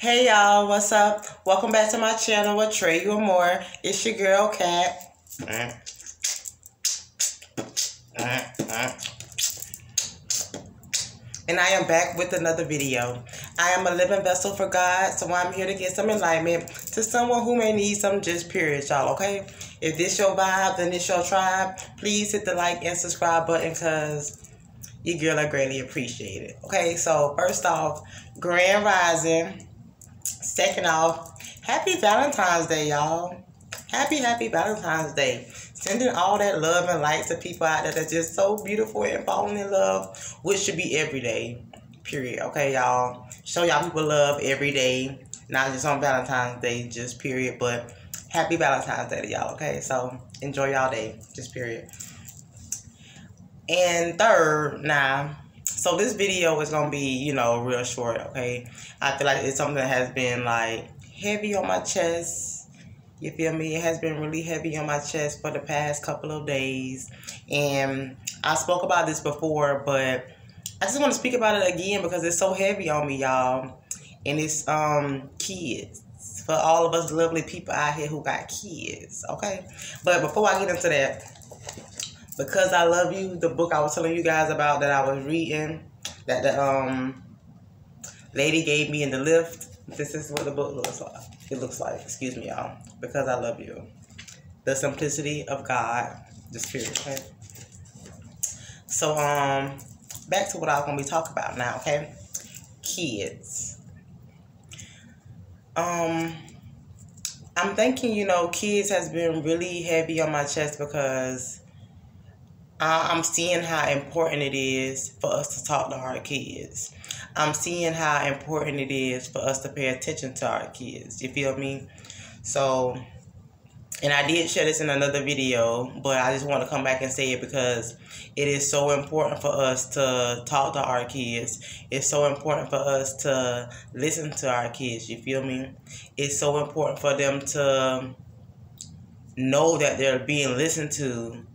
Hey y'all, what's up? Welcome back to my channel with Trey You More. It's your girl Cat. And I am back with another video. I am a living vessel for God, so I'm here to get some enlightenment to someone who may need some just period, y'all, okay? If this your vibe, then this your tribe, please hit the like and subscribe button because your girl I greatly appreciate it. Okay, so first off, Grand Rising. Second off, happy Valentine's Day, y'all. Happy Valentine's Day. Sending all that love and light to people out there that's just so beautiful and falling in love, which should be every day, period. Okay, y'all. Show y'all people love every day, not just on Valentine's Day, just period. But happy Valentine's Day to y'all, okay? So enjoy y'all day, just period. And third, so this video is going to be, real short, okay? I feel like it's something that has been, heavy on my chest. You feel me? It has been really heavy on my chest for the past couple of days. And I spoke about this before, but I just want to speak about it again because it's so heavy on me, y'all. And it's kids. For all of us lovely people out here who got kids, okay? But before I get into that, Because I Love You, the book I was telling you guys about that I was reading, that the lady gave me in the lift. This is what the book looks like. It looks like, excuse me, y'all. Because I Love You. The Simplicity of God. The Spirit, okay? So, back to what I was going to be talking about now, okay? Kids. I'm thinking, kids has been really heavy on my chest because I'm seeing how important it is for us to talk to our kids. I'm seeing how important it is for us to pay attention to our kids. You feel me? So, and I did share this in another video, but I just want to come back and say it because it is so important for us to talk to our kids. It's so important for us to listen to our kids. You feel me? It's so important for them to know that they're being listened to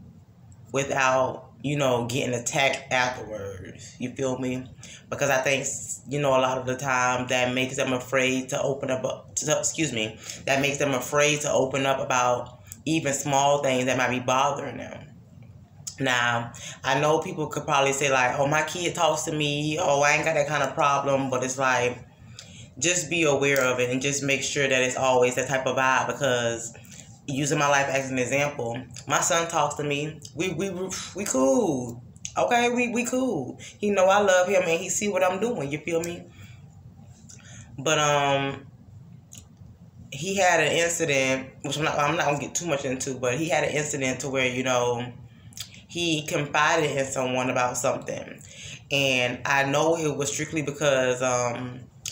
without, getting attacked afterwards. You feel me? Because I think, a lot of the time that makes them afraid to open up, that makes them afraid to open up about even small things that might be bothering them. Now, I know people could probably say oh, my kid talks to me, oh, I ain't got that kind of problem, but it's just be aware of it and just make sure that it's always that type of vibe because using my life as an example, my son talks to me. We cool. Okay, we cool. He know I love him and he see what I'm doing. You feel me? But he had an incident, which I'm not gonna get too much into, but he had an incident to where he confided in someone about something, and I know it was strictly because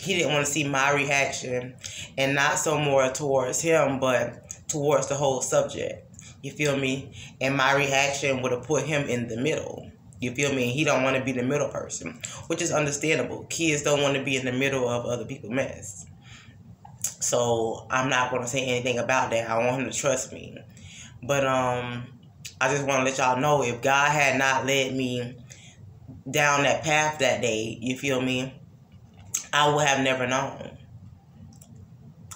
he didn't want to see my reaction, and not so more towards him, but towards the whole subject. You feel me? And my reaction would have put him in the middle. You feel me? He don't want to be the middle person, which is understandable. Kids don't want to be in the middle of other people's mess. So I'm not going to say anything about that. I want him to trust me. But I just want to let y'all know, if God had not led me down that path that day, you feel me, I would have never known.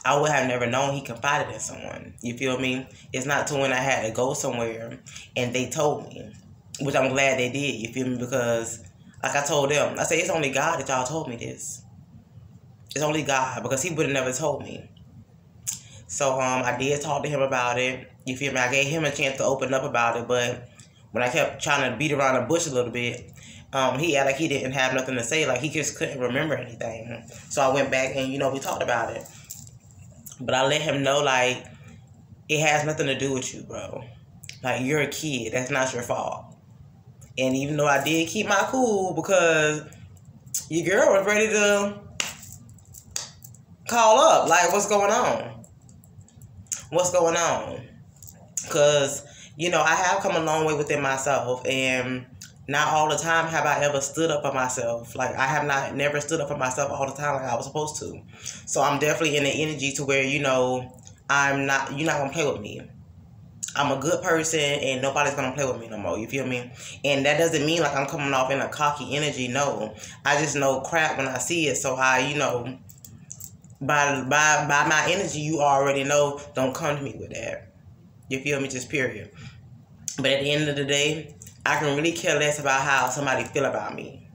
I would have never known he confided in someone. You feel me? It's not to when I had to go somewhere and they told me, which I'm glad they did. You feel me? Because like I told them, I said, it's only God that y'all told me this. It's only God, because he would have never told me. So I did talk to him about it. You feel me? I gave him a chance to open up about it, but when I kept trying to beat around the bush a little bit, he acted like he didn't have nothing to say. Like he just couldn't remember anything. So I went back and, we talked about it. But I let him know, it has nothing to do with you, bro. You're a kid. That's not your fault. And even though I did keep my cool because your girl was ready to call up. What's going on? What's going on? Because, I have come a long way within myself. And not all the time have I ever stood up for myself. I have never stood up for myself all the time like I was supposed to. So I'm definitely in the energy to where, you're not going to play with me. I'm a good person and nobody's going to play with me no more. You feel me? And that doesn't mean I'm coming off in a cocky energy. No. I just know crap when I see it. So I, by my energy, you already know, don't come to me with that. You feel me? Just period. But at the end of the day, I can really care less about how somebody feel about me.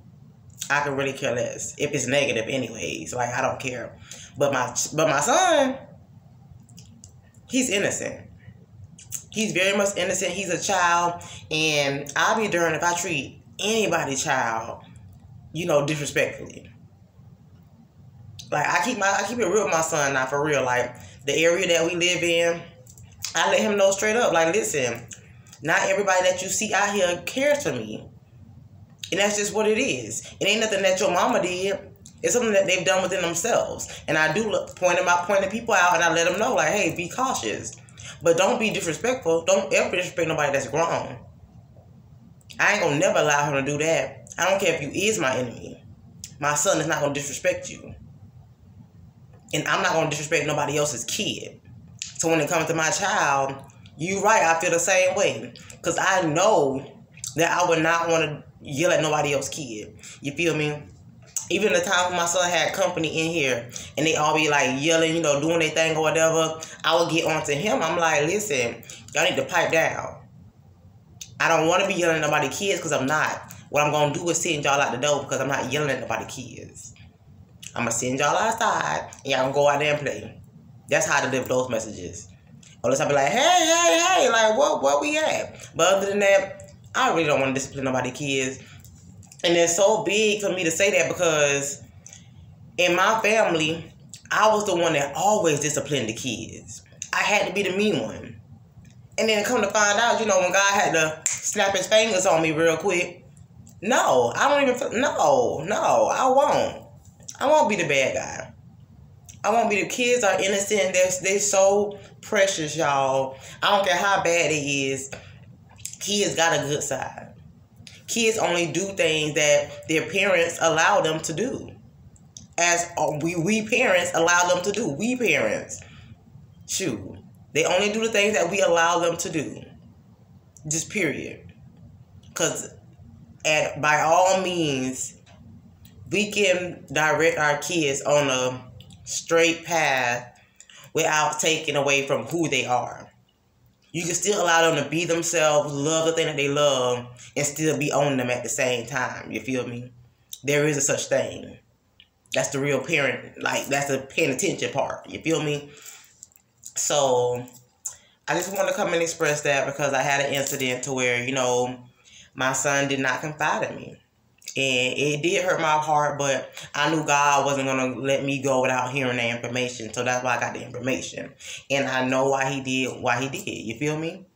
I can really care less. If it's negative anyways. Like, I don't care. But my son, he's innocent. He's very much innocent. He's a child. And I'll be darned if I treat anybody's child, disrespectfully. Like, I keep it real with my son now, for real. Like, the area that we live in, I let him know straight up. Like, listen, not everybody that you see out here cares for me. And that's just what it is. It ain't nothing that your mama did. It's something that they've done within themselves. And I do point the people out, and I let them know, like, hey, be cautious. But don't be disrespectful. Don't ever disrespect nobody that's grown. I ain't gonna never allow him to do that. I don't care if you is my enemy. My son is not gonna disrespect you. And I'm not gonna disrespect nobody else's kid. So when it comes to my child, you right, I feel the same way. Because I know that I would not want to yell at nobody else's kid. You feel me? Even the time when my son had company in here and they all be like yelling, doing their thing or whatever, I would get onto him. I'm like, listen, y'all need to pipe down. I don't want to be yelling at nobody's kids because I'm not. What I'm going to do is send y'all out the door because I'm not yelling at nobody's kids. I'm going to send y'all outside and y'all going to go out there and play. That's how to deliver those messages. Unless I be like, hey, like, what we at? But other than that, I really don't want to discipline nobody's kids. And it's so big for me to say that because in my family, I was the one that always disciplined the kids. I had to be the mean one. And then come to find out, when God had to snap his fingers on me real quick, no, I don't even, no, I won't. I won't be the bad guy. I won't be. The kids are innocent. They're so precious, y'all. I don't care how bad it is. Kids got a good side. Kids only do things that their parents allow them to do. As we parents allow them to do. We parents. Shoot. They only do the things that we allow them to do. Just period. Because by all means, we can direct our kids on a straight path without taking away from who they are. You can still allow them to be themselves, love the thing that they love, and still be on them at the same time. You feel me? There is a such thing. That's the real parent. Like, that's the paying attention part. You feel me? So, I just want to come and express that because I had an incident to where, my son did not confide in me. And it did hurt my heart, but I knew God wasn't going to let me go without hearing the information. So that's why I got the information. And I know why he did. You feel me?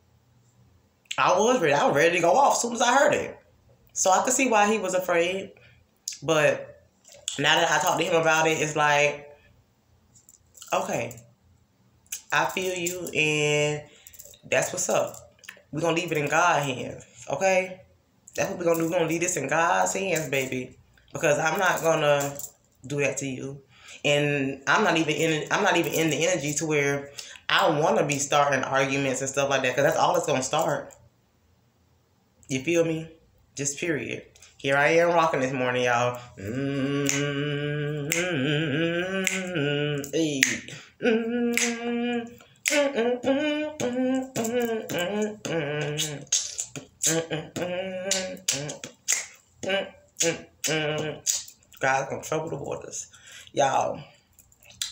I was ready to go off as soon as I heard it. So I could see why he was afraid. But now that I talked to him about it, it's like, okay, I feel you, and that's what's up. We're going to leave it in God's hands, okay? That's what we're going to do. We're going to leave this in God's hands, baby. Because I'm not going to do that to you. And I'm not even in the energy to where I want to be starting arguments and stuff like that. Because that's all it's going to start. You feel me? Just period. Here I am rocking this morning, y'all. Hey. God's gonna trouble the waters, y'all.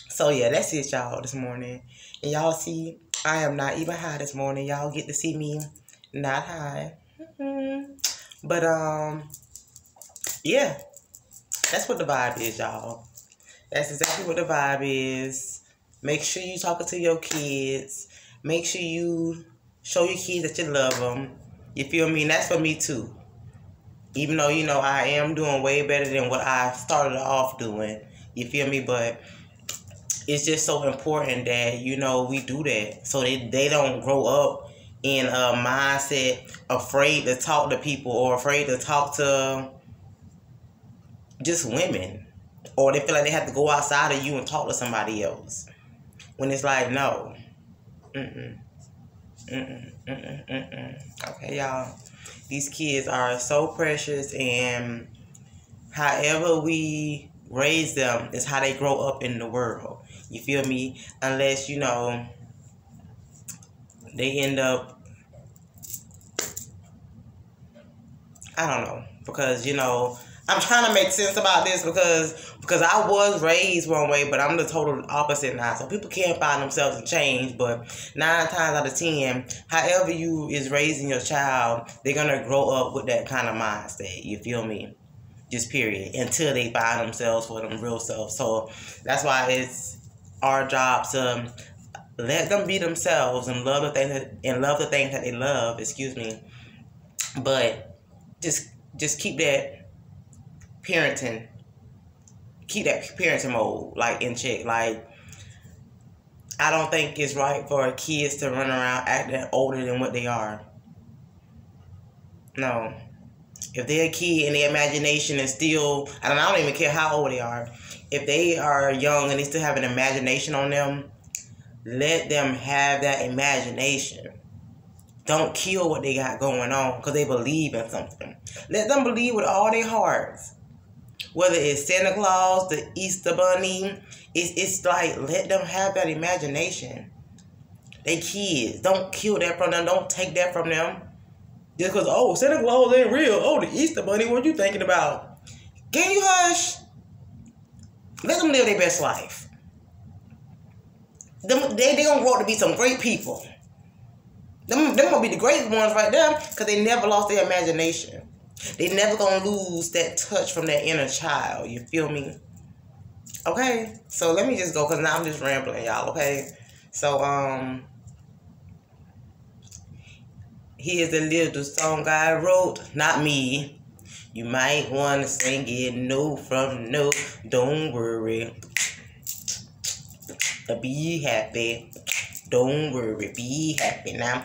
So yeah, that's it, y'all, this morning. And y'all see, I am not even high this morning. Y'all get to see me not high. But yeah, that's what the vibe is, y'all. That's exactly what the vibe is. Make sure you talking to your kids. Make sure you show your kids that you love them. You feel me? And that's for me too. Even though, I am doing way better than what I started off doing. You feel me? But it's just so important that, we do that. So they don't grow up in a mindset afraid to talk to people or afraid to talk to just women. Or they feel like they have to go outside of you and talk to somebody else. When it's like, no. Okay, y'all. These kids are so precious, and however we raise them is how they grow up in the world. You feel me? Unless, you know, they end up, I don't know, because, you know, I'm trying to make sense about this because I was raised one way, but I'm the total opposite now. So people can't find themselves and change, but 9 times out of 10, however you is raising your child, they're gonna grow up with that kind of mindset. You feel me? Just period. Until they find themselves for them real self. So that's why it's our job to let them be themselves and love the things that they love. Excuse me, but just keep that parenting mode like in check. Like, I don't think it's right for kids to run around acting older than what they are. No. If they're a kid and their imagination is still, and I don't even care how old they are, if they are young and they still have an imagination on them, let them have that imagination. Don't kill what they got going on because they believe in something. Let them believe with all their hearts. Whether it's Santa Claus, the Easter Bunny, it's like, let them have that imagination. They kids. Don't kill that from them. Don't take that from them. Just because, oh, Santa Claus ain't real. Oh, the Easter Bunny, what you thinking about? Can you hush? Let them live their best life. They gonna grow up to be some great people. Them gonna be the great ones right there because they never lost their imagination. They never gonna lose that touch from that inner child. You feel me? Okay, so let me just go because now I'm just rambling, y'all. Okay, so here's a little song I wrote, not me. You might want to sing it note from note. Don't worry. Be happy. Don't worry. Be happy now.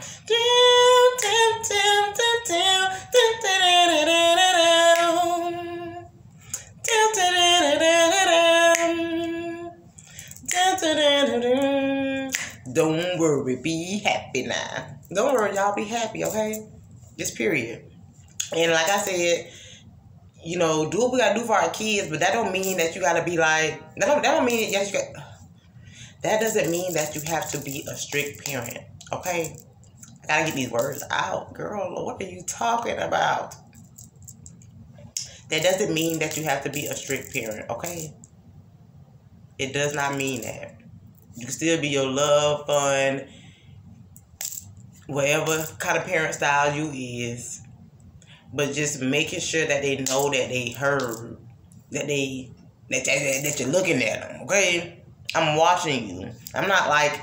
Don't worry, be happy now. Don't worry, y'all, be happy, okay? Just period. And like I said, you know, do what we gotta do for our kids, but that don't mean that you gotta be like, that don't mean, yes, that doesn't mean that you have to be a strict parent, okay? I gotta get these words out. Girl, what are you talking about? That doesn't mean that you have to be a strict parent, okay? It does not mean that. You can still be your love, fun, whatever kind of parent style you is. But just making sure that they know that they heard, that you're looking at them, okay? I'm watching you. I'm not like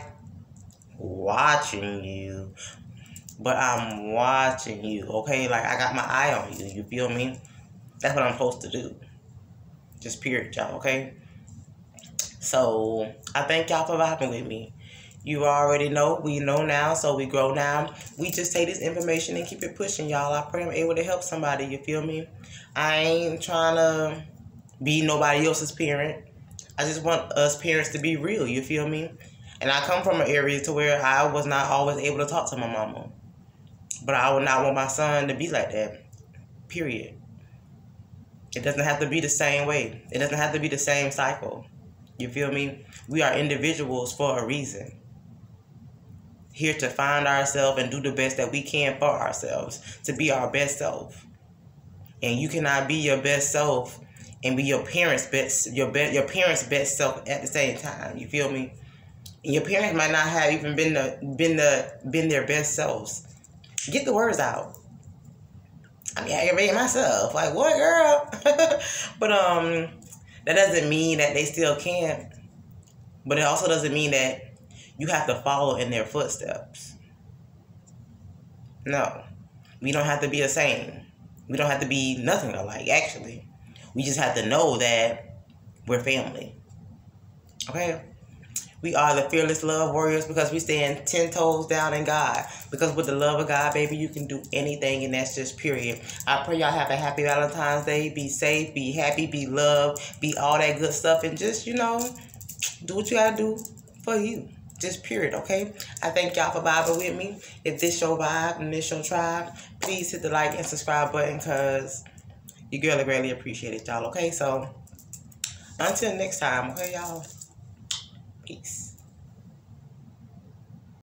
watching you, but I'm watching you, okay? Like, I got my eye on you, you feel me? That's what I'm supposed to do. Just period, y'all, okay? So, I thank y'all for vibing with me. You already know. We know now, so we grow now. We just take this information and keep it pushing, y'all. I pray I'm able to help somebody, you feel me? I ain't trying to be nobody else's parent. I just want us parents to be real, you feel me? And I come from an area to where I was not always able to talk to my mama. But I would not want my son to be like that. Period. It doesn't have to be the same way. It doesn't have to be the same cycle. You feel me? We are individuals for a reason. Here to find ourselves and do the best that we can for ourselves. To be our best self. And you cannot be your best self and be your parents' best self at the same time. You feel me? And your parents might not have even been their best selves. Get the words out. I mean, I aggravated myself. Like, what, girl? But that doesn't mean that they still can't. But it also doesn't mean that you have to follow in their footsteps. No. We don't have to be the same. We don't have to be nothing alike, actually. We just have to know that we're family. Okay? We are the fearless love warriors because we stand 10 toes down in God. Because with the love of God, baby, you can do anything, and that's just period. I pray y'all have a happy Valentine's Day. Be safe, be happy, be loved, be all that good stuff, and just, you know, do what you gotta do for you. Just period, okay? I thank y'all for vibing with me. If this your vibe and this your tribe, please hit the like and subscribe button because your girl will greatly appreciate it, y'all, okay? So, Until next time, okay, y'all? Peace.